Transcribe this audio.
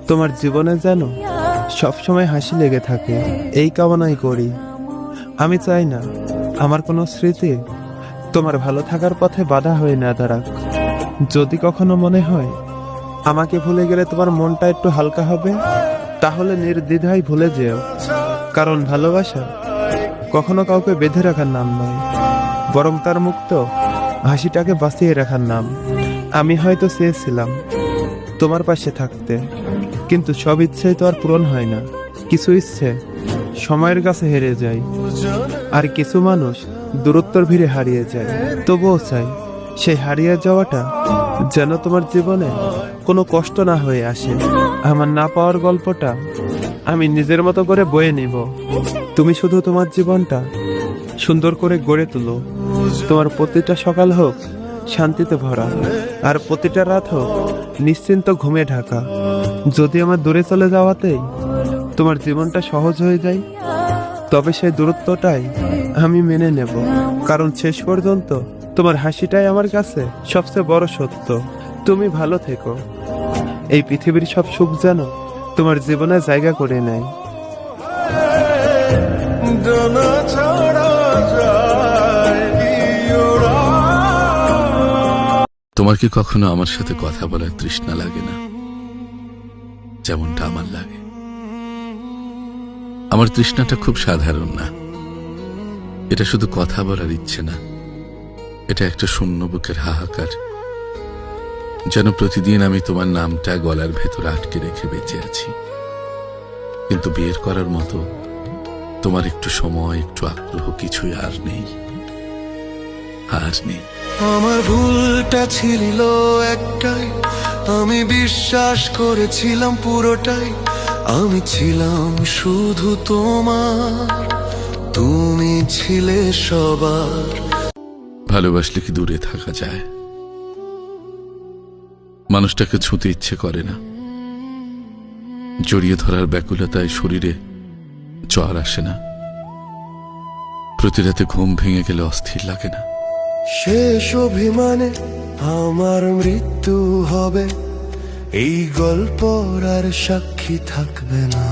তোমার জীবনে যেন সবসময় হাসি লেগে থাকে, এই কামনাই করি। আমি চাই না আমার কোনো স্মৃতি তোমার ভালো থাকার পথে বাধা হয়ে না দাঁড়াক। যদি কখনো মনে হয় আমাকে ভুলে গেলে তোমার মনটা একটু হালকা হবে, তাহলে নির্দ্বিধায় ভুলে যেও। কারণ ভালোবাসা কখনো কাউকে বেঁধে রাখার নাম নয়, বরং তার মুক্ত হাসিটাকে বাঁচিয়ে রাখার নাম। আমি হয়তো চেয়েছিলাম তোমার পাশে থাকতে, কিন্তু সব ইচ্ছেই তো আর পূরণ হয় না। কিছু ইচ্ছে সময়ের কাছে হেরে যায়, আর কিছু মানুষ দূরত্বর ভিড়ে হারিয়ে যায়। তবুও চাই সেই হারিয়ে যাওয়াটা যেন তোমার জীবনে কোনো কষ্ট না হয়ে আসে। আমার না পাওয়ার গল্পটা আমি নিজের মতো করে বয়ে নিব। তুমি শুধু তোমার জীবনটা সুন্দর করে গড়ে তুলো। তোমার প্রতিটা সকাল হোক শান্তিতে ভরা, আর প্রতিটা রাত হোক নিশ্চিন্ত ঘুমে ঢাকা। যদি আমার দূরে চলে যাওয়াতেই তোমার জীবনটা সহজ হয়ে যায়, তবে সেই দূরত্বটাই আমি মেনে নেব। কারণ শেষ পর্যন্ত তোমার হাসিটাই আমার কাছে সবচেয়ে বড় সত্য। তুমি ভালো থেকো। এই পৃথিবীর সব সুখ যেন তোমার জীবনে জায়গা করে নেয়। তোমার কি কখনো আমার সাথে কথা বলার তৃষ্ণা লাগে না, যেমনটা আমার লাগে? আমার তৃষ্ণাটা খুব সাধারণ না, এটা শুধু কথা বলার ইচ্ছে না, এটা একটা শূন্য বুকের হাহাকার। যেন প্রতিদিন আমি তোমার নামটা গলার ভেতর আটকে রেখে বেঁচে আছি, কিন্তু বিয়ের করার মতো তোমার একটু সময়, একটু আগ্রহ কিছুই আর নেই। আমার ভুলটা ছিল একটাই, আমি বিশ্বাস করেছিলাম পুরোটাই। আমি ছিলাম শুধু তোমার, তুমি ছিলে সবার। ভালোবাসলে কি দূরে থাকা যায়? মানুষটাকে ছুঁতে ইচ্ছে করে না, জড়িয়ে ধরার ব্যাকুলতায় শরীরে জ্বর আসে না, প্রতি রাতে ঘুম ভেঙে গেলে অস্থির লাগে না। শেষ অভিমানে আমার মৃত্যু হবে, এই গল্প আর সাক্ষী থাকবে না।